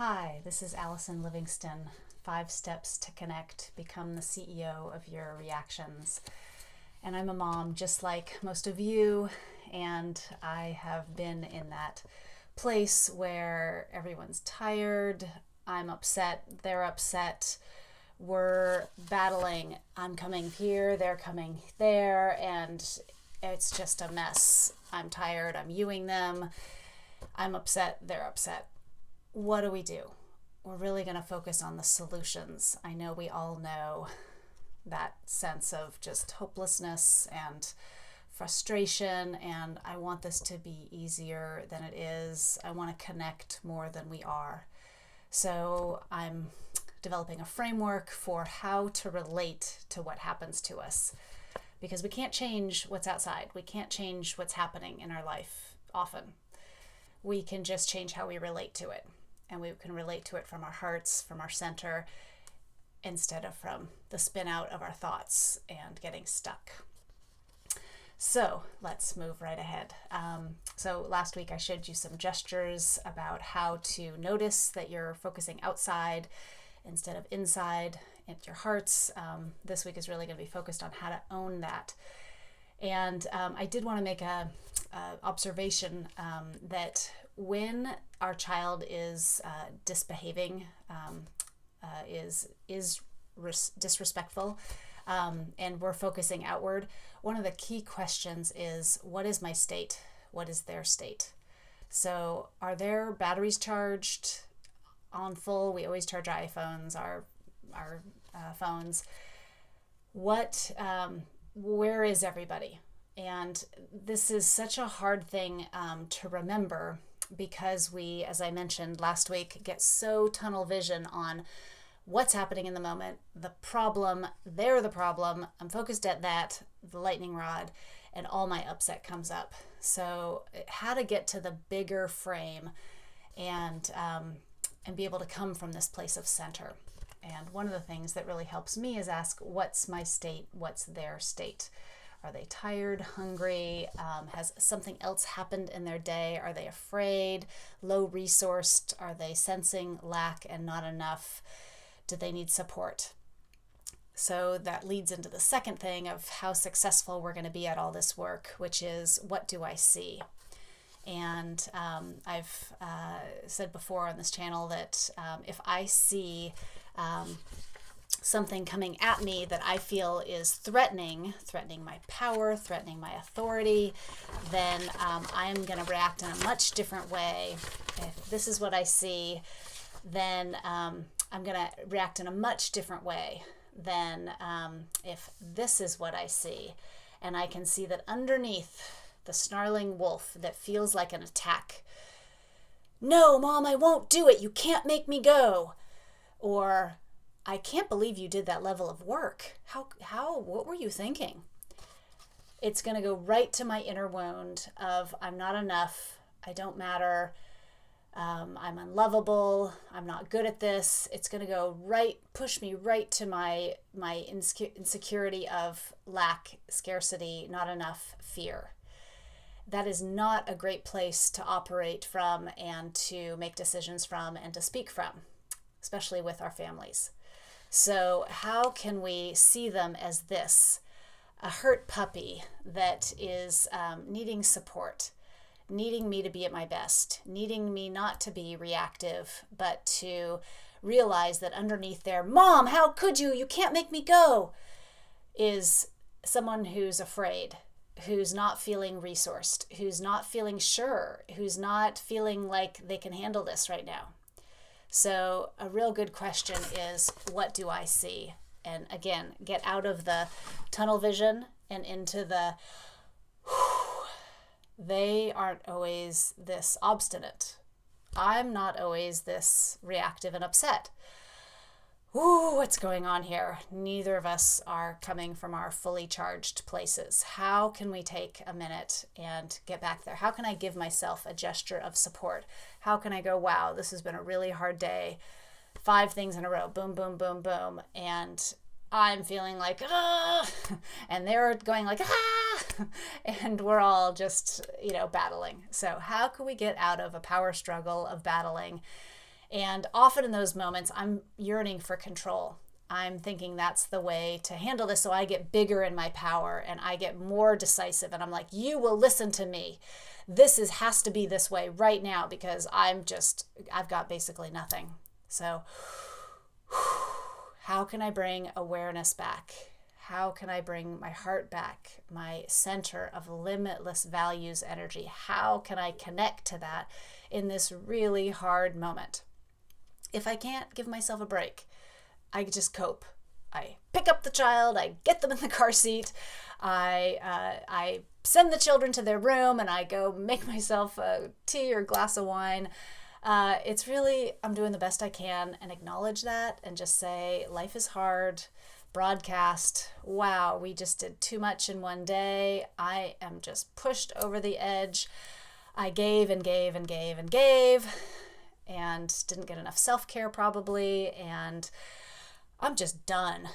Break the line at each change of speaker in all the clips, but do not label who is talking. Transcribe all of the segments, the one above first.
Hi, this is Allison Livingston. 5 Steps to Connect, Become the CEO of Your Reactions. And I'm a mom just like most of you, and I have been in that place where everyone's tired, I'm upset, they're upset, we're battling, I'm coming here, they're coming there, and it's just a mess. I'm tired, I'm youing them, I'm upset, they're upset. What do we do? We're really going to focus on the solutions. I know we all know that sense of just hopelessness and frustration, and I want this to be easier than it is. I want to connect more than we are. So I'm developing a framework for how to relate to what happens to us, because we can't change what's outside. We can't change what's happening in our life often. We can just change how we relate to it. And we can relate to it from our hearts, from our center, instead of from the spin out of our thoughts and getting stuck. So let's move right ahead. So last week I showed you some gestures about how to notice that you're focusing outside instead of inside into your hearts. This week is really going to be focused on how to own that. And I did want to make a observation that when our child is disbehaving, is disrespectful, and we're focusing outward, one of the key questions is, what is my state? What is their state? So are their batteries charged on full? We always charge our iPhones, our phones. Where is everybody? And this is such a hard thing to remember, because we, as I mentioned last week, get so tunnel vision on what's happening in the moment, the problem, they're the problem, I'm focused at that, the lightning rod, and all my upset comes up. So how to get to the bigger frame and be able to come from this place of center. And one of the things that really helps me is ask, what's my state? What's their state? Are they tired, hungry? Has something else happened in their day? Are they afraid, low resourced? Are they sensing lack and not enough? Do they need support? So that leads into the second thing of how successful we're going to be at all this work, which is, what do I see? And I've said before on this channel that if I see something coming at me that I feel is threatening my power, threatening my authority, then I am going to react in a much different way. If this is what I see, then I'm going to react in a much different way than if this is what I see. And I can see that underneath the snarling wolf that feels like an attack, no, Mom, I won't do it. You can't make me go. Or, I can't believe you did that level of work. What were you thinking? It's going to go right to my inner wound of, I'm not enough, I don't matter, I'm unlovable, I'm not good at this. It's going to go push me right to my insecurity of lack, scarcity, not enough, fear. That is not a great place to operate from and to make decisions from and to speak from, especially with our families. So how can we see them as this, a hurt puppy that is needing support, needing me to be at my best, needing me not to be reactive, but to realize that underneath there, Mom, how could you? You can't make me go, is someone who's afraid, who's not feeling resourced, who's not feeling sure, who's not feeling like they can handle this right now. So a real good question is, what do I see? And again, get out of the tunnel vision and into the, they aren't always this obstinate. I'm not always this reactive and upset. What's going on here? Neither of us are coming from our fully charged places. How can we take a minute and get back there? How can I give myself a gesture of support? How can I go, wow, this has been a really hard day. 5 things in a row, boom, boom, boom, boom. And I'm feeling like, and they're going like, and we're all just, battling. So how can we get out of a power struggle of battling And often in those moments, I'm yearning for control. I'm thinking that's the way to handle this, so I get bigger in my power and I get more decisive. And I'm like, you will listen to me. Has to be this way right now because I've got basically nothing. So how can I bring awareness back? How can I bring my heart back, my center of limitless values energy? How can I connect to that in this really hard moment? If I can't give myself a break, I just cope. I pick up the child, I get them in the car seat, I send the children to their room, and I go make myself a tea or glass of wine. It's really, I'm doing the best I can and acknowledge that and just say, life is hard. Broadcast, wow, we just did too much in one day. I am just pushed over the edge. I gave and gave and gave and gave and didn't get enough self-care probably, and I'm just done.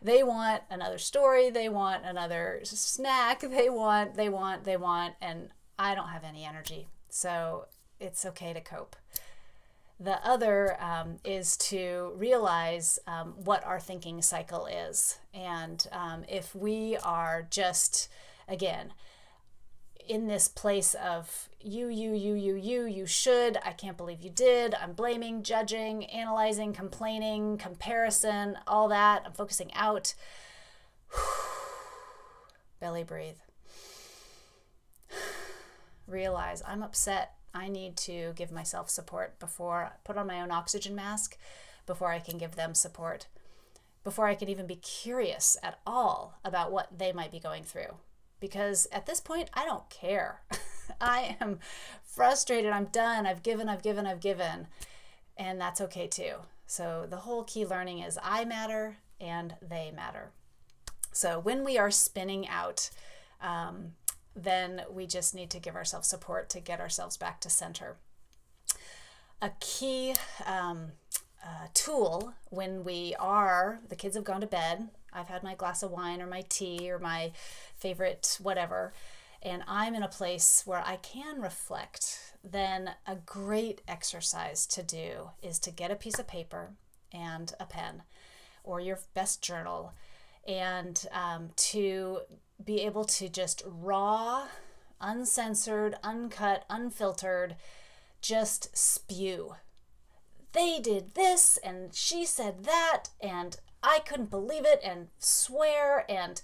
They want another story, they want another snack, they want, and I don't have any energy. So it's okay to cope. The other is to realize what our thinking cycle is. And if we are just, again, in this place of you should, I can't believe you did, I'm blaming, judging, analyzing, complaining, comparison, all that, I'm focusing out. Belly breathe. Realize I'm upset. I need to give myself support before I put on my own oxygen mask, before I can give them support, before I can even be curious at all about what they might be going through. Because at this point, I don't care. I am frustrated. I'm done. I've given. And that's okay too. So the whole key learning is I matter and they matter. So when we are spinning out, then we just need to give ourselves support to get ourselves back to center. A key tool when the kids have gone to bed, I've had my glass of wine or my tea or my favorite whatever, and I'm in a place where I can reflect, then a great exercise to do is to get a piece of paper and a pen or your best journal, and to be able to just raw, uncensored, uncut, unfiltered, just spew. They did this and she said that and I couldn't believe it, and swear and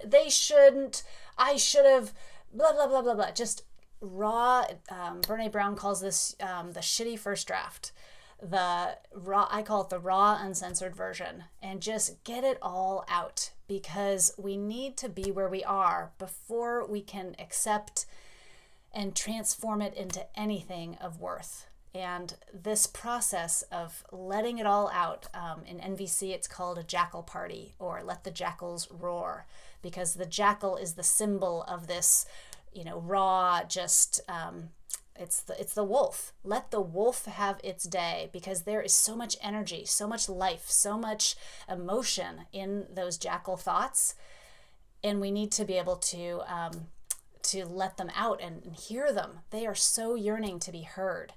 they shouldn't, I should have, blah, blah, blah, blah, blah. Just raw, Brene Brown calls this the shitty first draft. I call it the raw, uncensored version, and just get it all out, because we need to be where we are before we can accept and transform it into anything of worth. And this process of letting it all out, in NVC it's called a jackal party, or let the jackals roar, because the jackal is the symbol of this, raw, just it's the wolf. Let the wolf have its day, because there is so much energy, so much life, so much emotion in those jackal thoughts, and we need to be able to let them out and hear them. They are so yearning to be heard.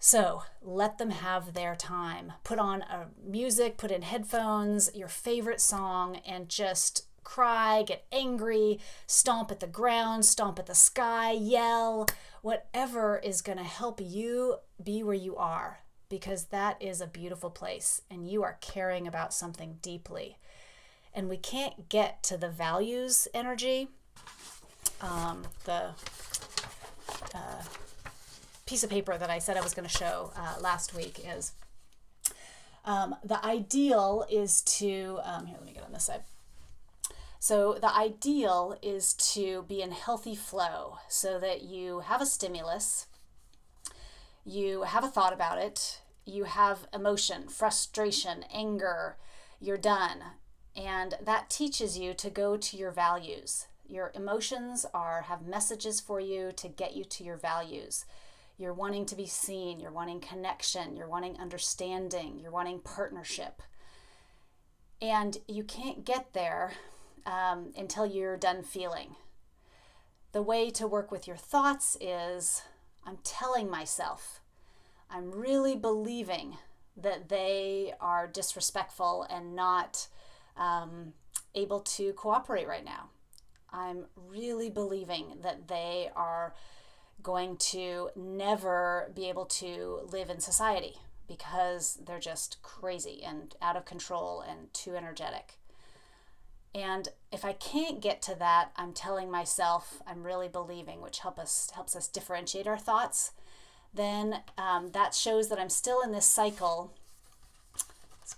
So let them have their time. Put on music, put in headphones, your favorite song, and just cry, get angry, stomp at the ground, stomp at the sky, yell, whatever is going to help you be where you are, because that is a beautiful place and you are caring about something deeply. And we can't get to the values energy, the piece of paper that I said I was going to show last week is the ideal is to, here, let me get on this side. So the ideal is to be in healthy flow, so that you have a stimulus, you have a thought about it, you have emotion, frustration, anger, you're done. And that teaches you to go to your values. Your emotions have messages for you to get you to your values. You're wanting to be seen, you're wanting connection, you're wanting understanding, you're wanting partnership. And you can't get there until you're done feeling. The way to work with your thoughts is, I'm telling myself, I'm really believing that they are disrespectful and not able to cooperate right now. I'm really believing that they are going to never be able to live in society because they're just crazy and out of control and too energetic. And if I can't get to that, I'm telling myself I'm really believing, which helps us differentiate our thoughts. Then that shows that I'm still in this cycle.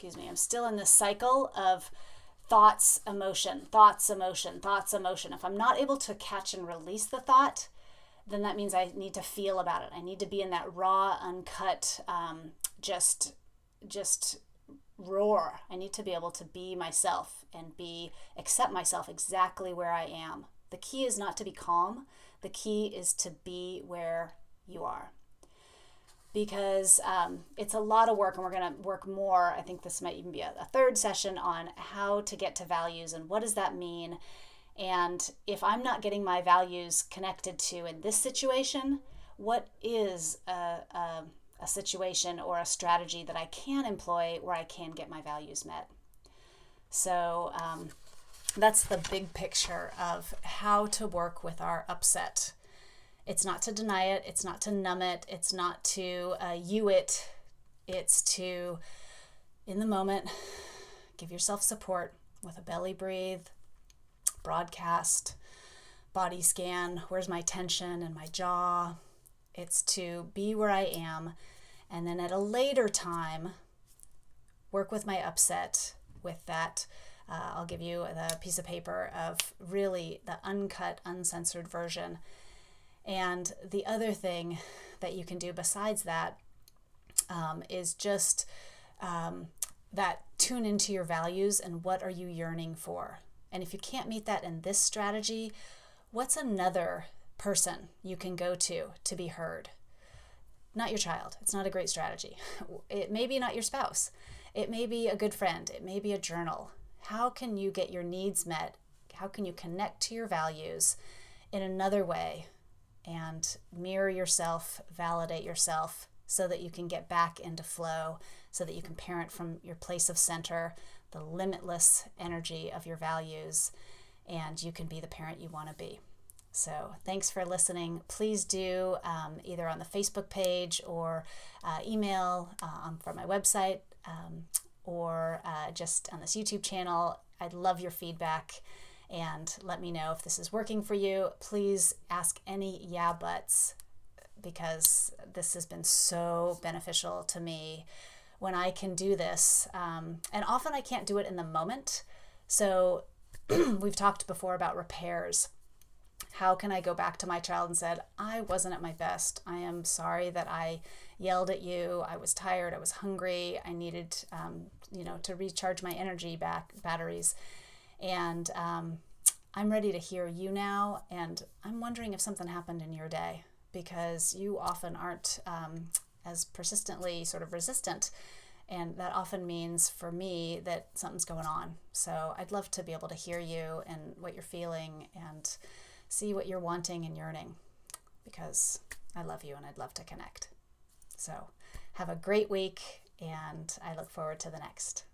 I'm still in this cycle of thoughts, emotion, thoughts, emotion, thoughts, emotion. If I'm not able to catch and release the thought, then that means I need to feel about it. I need to be in that raw, uncut, just roar. I need to be able to be myself and accept myself exactly where I am. The key is not to be calm. The key is to be where you are. Because it's a lot of work, and we're going to work more. I think this might even be a third session on how to get to values and what does that mean. And if I'm not getting my values connected to in this situation, what is a situation or a strategy that I can employ where I can get my values met? So that's the big picture of how to work with our upset. It's not to deny it. It's not to numb it. It's not to you it. It's to, in the moment, give yourself support with a belly breathe, broadcast, body scan. Where's my tension in my jaw? It's to be where I am. And then at a later time, work with my upset with that. I'll give you the piece of paper of really the uncut, uncensored version. And the other thing that you can do besides that is just that tune into your values and what are you yearning for. And if you can't meet that in this strategy, what's another person you can go to be heard? Not your child. It's not a great strategy. It may be not your spouse. It may be a good friend. It may be a journal. How can you get your needs met? How can you connect to your values in another way and mirror yourself, validate yourself so that you can get back into flow, so that you can parent from your place of center, the limitless energy of your values, and you can be the parent you want to be. So thanks for listening. Please do either on the Facebook page or email from my website or just on this YouTube channel. I'd love your feedback and let me know if this is working for you. Please ask any yeah buts because this has been so beneficial to me when I can do this. And often I can't do it in the moment. So we've talked before about repairs. How can I go back to my child and said, I wasn't at my best. I am sorry that I yelled at you. I was tired. I was hungry. I needed, to recharge my energy batteries. And I'm ready to hear you now. And I'm wondering if something happened in your day because you often aren't as persistently sort of resistant. And that often means for me that something's going on. So I'd love to be able to hear you and what you're feeling and see what you're wanting and yearning because I love you and I'd love to connect. So have a great week and I look forward to the next.